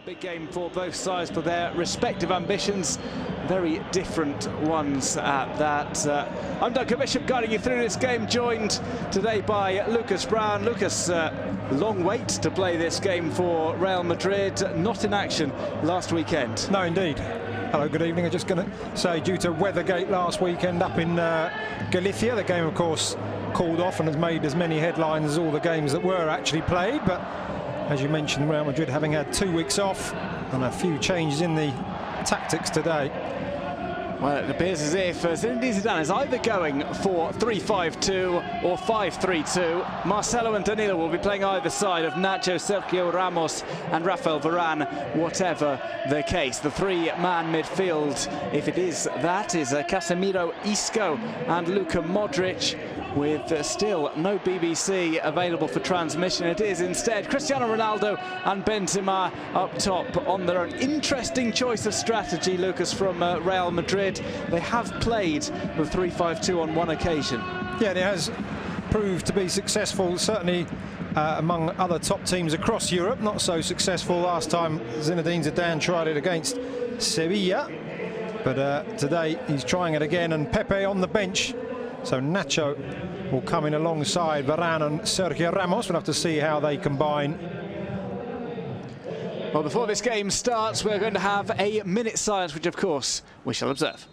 big game for both sides, for their respective ambitions. Very different ones at that. I'm Duncan Bishop, guiding you through this game, joined today by Lucas Brown. Lucas, long wait to play this game for Real Madrid, not in action last weekend. No, indeed. Hello, good evening. I'm just going to say, due to Weathergate last weekend up in Galicia, the game, of course, called off and has made as many headlines as all the games that were actually played. But as you mentioned, Real Madrid having had 2 weeks off and a few changes in the tactics today. Well, it appears as if Zinedine Zidane is either going for 3-5-2 or 5-3-2. Marcelo and Danilo will be playing either side of Nacho, Sergio Ramos and Rafael Varane, whatever the case. The three-man midfield, if it is that, is Casemiro, Isco and Luka Modric, with still no BBC available for transmission. It is instead Cristiano Ronaldo and Benzema up top on their own. Interesting choice of strategy, Lucas, from Real Madrid. They have played the 3-5-2 on one occasion. Yeah, it has proved to be successful, certainly among other top teams across Europe. Not so successful last time Zinedine Zidane tried it against Sevilla. But today he's trying it again, and Pepe on the bench. So Nacho will come in alongside Varane and Sergio Ramos. We'll have to see how they combine. Well, before this game starts, we're going to have a minute silence, which of course we shall observe.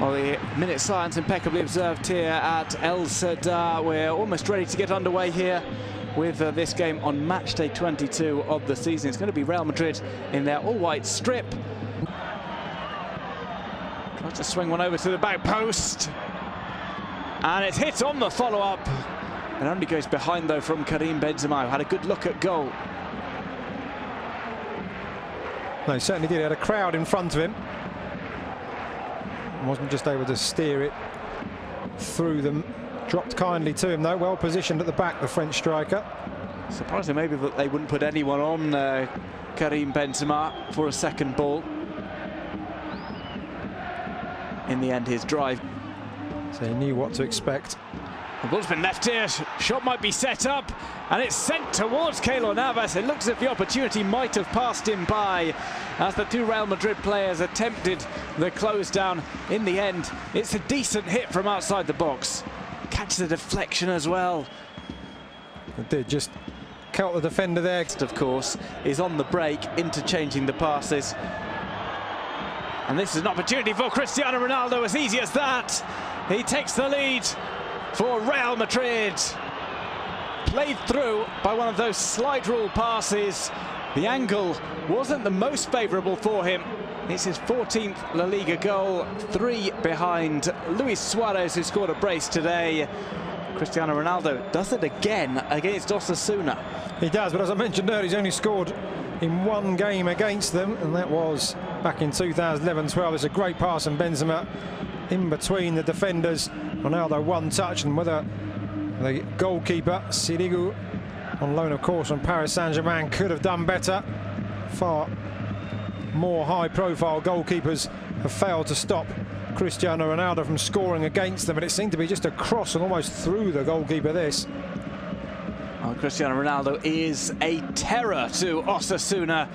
Well, the minute silence impeccably observed here at El Sadar. We're almost ready to get underway here with this game on match day 22 of the season. It's going to be Real Madrid in their all-white strip. Tries to swing one over to the back post. And it's hit on the follow-up. It only goes behind, though, from Karim Benzema, who had a good look at goal. No, he certainly did. He had a crowd in front of him. Wasn't just able to steer it through them. Dropped kindly to him, though. Well positioned at the back, the French striker. Surprising maybe that they wouldn't put anyone on Karim Benzema for a second ball. In the end, his drive. So he knew what to expect. The ball's been left here. Shot might be set up, and it's sent towards Keylor Navas. It looks as if the opportunity might have passed him by as the two Real Madrid players attempted the close down. In the end, it's a decent hit from outside the box. Catches the deflection as well. It did just caught the defender there. Of course, is on the break, interchanging the passes. And this is an opportunity for Cristiano Ronaldo, as easy as that. He takes the lead for Real Madrid. Played through by one of those slide rule passes. The angle wasn't the most favourable for him. It's his 14th La Liga goal, 3 behind Luis Suarez, who scored a brace today. Cristiano Ronaldo does it again against Osasuna. He does, but as I mentioned earlier, he's only scored in one game against them, and that was back in 2011-12. It's a great pass, and Benzema in between the defenders. Ronaldo one touch, and whether the goalkeeper, Sirigu, on loan of course from Paris Saint-Germain, could have done better. Far more high-profile goalkeepers have failed to stop Cristiano Ronaldo from scoring against them, but it seemed to be just a cross and almost through the goalkeeper, this. Well, Cristiano Ronaldo is a terror to Osasuna,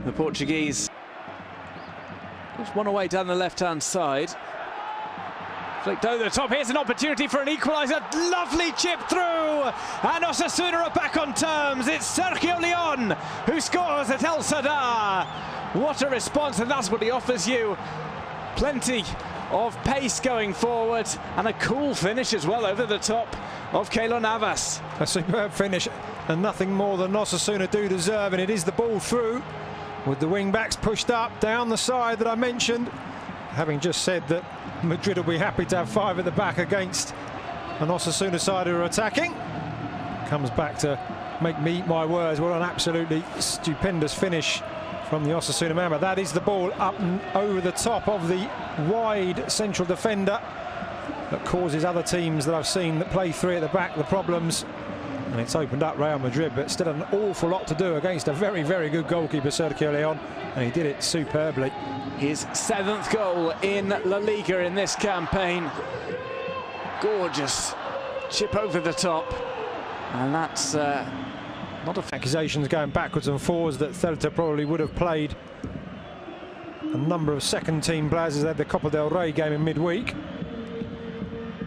the Portuguese. Just one away down the left-hand side. Flicked over the top. Here's an opportunity for an equaliser. Lovely chip through. And Osasuna are back on terms. It's Sergio Leon who scores at El Sadar. What a response, and that's what he offers you. Plenty of pace going forward, and a cool finish as well over the top of Keylor Navas. A superb finish, and nothing more than Osasuna do deserve, and it is the ball through with the wing backs pushed up down the side that I mentioned. having just said that Madrid will be happy to have 5 at the back against an Osasuna side who are attacking. Comes back to make me eat my words. What an absolutely stupendous finish from the Osasuna man. But that is the ball up and over the top of the wide central defender that causes other teams that I've seen that play 3 at the back the problems. And it's opened up Real Madrid, but still an awful lot to do against a very, very good goalkeeper, Sergio Leon, and he did it superbly. His 7th goal in La Liga in this campaign. Gorgeous chip over the top, and that's not a... Accusations going backwards and forwards that Celta probably would have played a number of second-team players as they had the Copa del Rey game in midweek.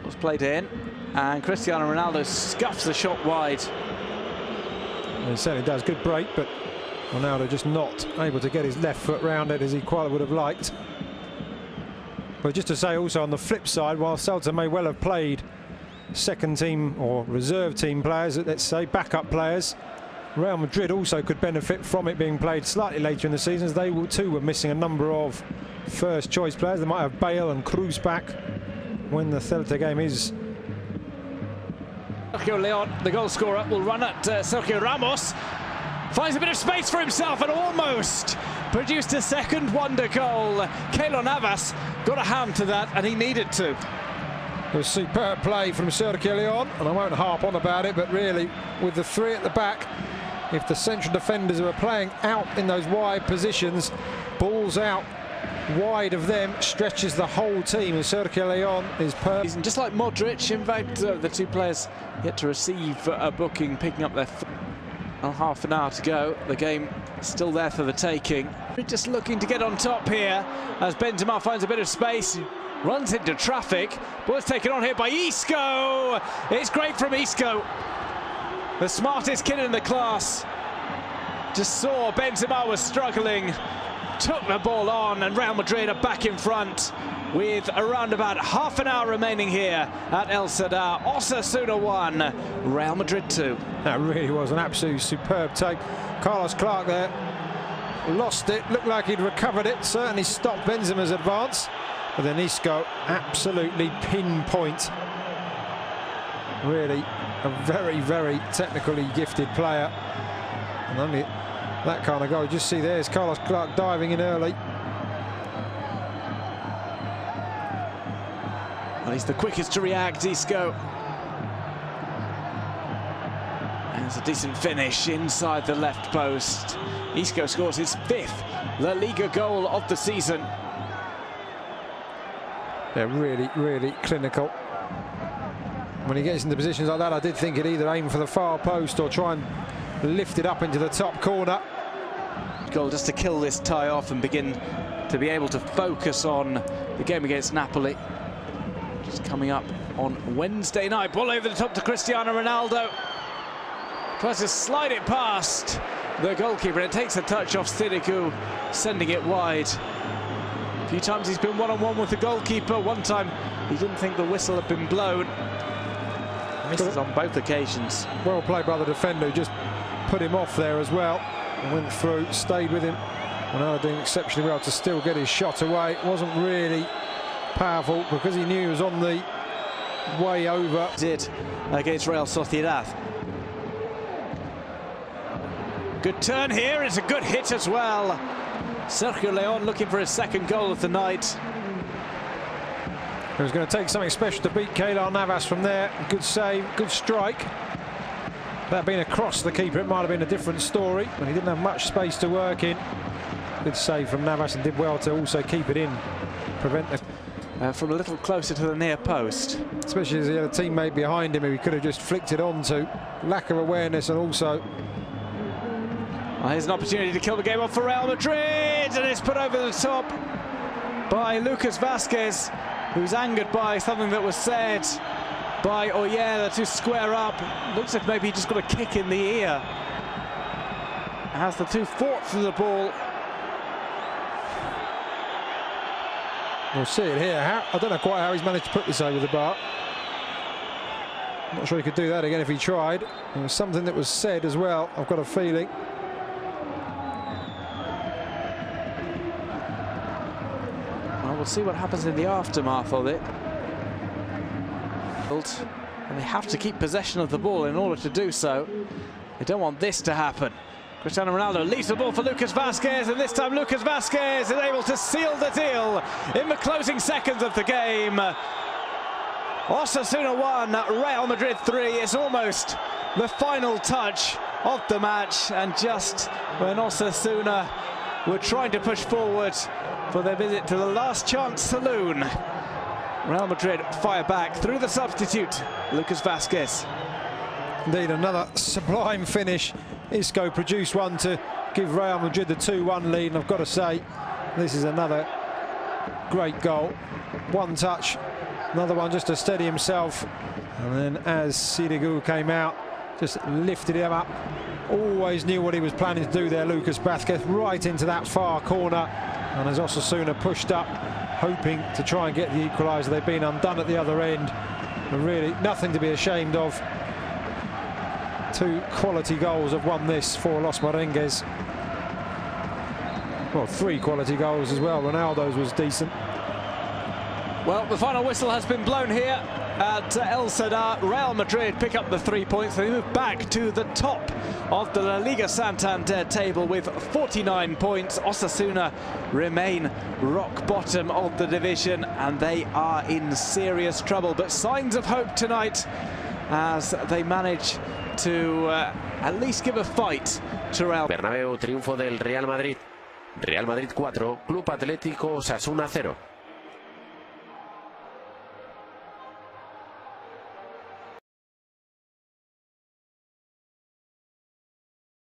Was played in, and Cristiano Ronaldo scuffs the shot wide. He certainly does. Good break, but Ronaldo just not able to get his left foot round it as he quite would have liked. But just to say also on the flip side, while Celta may well have played second team or reserve team players, let's say backup players, Real Madrid also could benefit from it being played slightly later in the season, as they too were missing a number of first choice players. They might have Bale and Cruz back when the Celta game is. Sergio Leon, the goal scorer, will run at Sergio Ramos. Finds a bit of space for himself and almost produced a second wonder goal. Keylor Navas got a hand to that, and he needed to. It was superb play from Sergio Leon, and I won't harp on about it, but really, with the 3 at the back, if the central defenders who are playing out in those wide positions, balls out wide of them, stretches the whole team, and Sergio Leon is perfect. Just like Modric, in fact, the 2 players yet to receive a booking, picking up their... half an hour to go. The game still there for the taking. Just looking to get on top here as Benzema finds a bit of space, runs into traffic. Ball's taken on here by Isco. It's great from Isco, the smartest kid in the class. Just saw Benzema was struggling, took the ball on, and Real Madrid are back in front with around about half an hour remaining here at El Sadar. Osasuna 1, Real Madrid 2. That really was an absolute superb take. Carlos Clark there lost it, looked like he'd recovered it, certainly stopped Benzema's advance, but then Isco absolutely pinpoint. Really a very, very technically gifted player, and only that kind of goal. You just see there's Carlos Clark diving in early. Well, he's the quickest to react, Isco. And it's a decent finish inside the left post. Isco scores his 5th La Liga goal of the season. They're really, really clinical. When he gets into positions like that, I did think he'd either aim for the far post or try and lift it up into the top corner. Goal just to kill this tie off and begin to be able to focus on the game against Napoli. Just coming up on Wednesday night. Ball over the top to Cristiano Ronaldo. Tries to slide it past the goalkeeper, and it takes a touch off Stilicu, sending it wide. A few times he's been one-on-one with the goalkeeper. One time he didn't think the whistle had been blown. Misses on both occasions. Well played by the defender, who just put him off there as well. And went through, stayed with him. Ronaldo doing exceptionally well to still get his shot away. It wasn't really powerful because he knew he was on the way over. Did against Real Sociedad. Good turn here. It's a good hit as well. Sergio Leon looking for his 2nd goal of the night. It was going to take something special to beat Keylor Navas from there. Good save, good strike. That being across the keeper, it might have been a different story, but he didn't have much space to work in. Good save from Navas, and did well to also keep it in. Prevent the... from a little closer to the near post. Especially as he had a teammate behind him who he could have just flicked it onto. Lack of awareness, and also... Well, here's an opportunity to kill the game off for Real Madrid, and it's put over the top by Lucas Vazquez, who's angered by something that was said by Oyera to square up. Looks like maybe he just got a kick in the ear. As the 2 fought for the ball. We'll see it here. I don't know quite how he's managed to put this over the bar. I'm not sure he could do that again if he tried. There was something that was said as well, I've got a feeling. Well, we'll see what happens in the aftermath of it. And they have to keep possession of the ball in order to do so. They don't want this to happen. Cristiano Ronaldo leaves the ball for Lucas Vázquez, and this time Lucas Vázquez is able to seal the deal in the closing seconds of the game. Osasuna 1, Real Madrid 3. It's almost the final touch of the match, and just when Osasuna were trying to push forward for their visit to the last chance saloon, Real Madrid fire back through the substitute, Lucas Vázquez. Indeed, another sublime finish. Isco produced one to give Real Madrid the 2-1 lead, and I've got to say, this is another great goal. One touch, another one just to steady himself, and then as Sirigu came out, just lifted him up. Always knew what he was planning to do there, Lucas Vázquez, right into that far corner. And as Osasuna pushed up, hoping to try and get the equaliser, they've been undone at the other end. And really nothing to be ashamed of. Two quality goals have won this for Los Merengues. Well, three quality goals as well. Ronaldo's was decent. Well, the final whistle has been blown here at El Sadar. Real Madrid pick up the 3 points. They move back to the top of the La Liga Santander table with 49 points. Osasuna remain rock bottom of the division, and they are in serious trouble. But signs of hope tonight as they manage to at least give a fight to Real. Bernabéu, triunfo del Real Madrid. Real Madrid 4, Club Atlético Osasuna 0.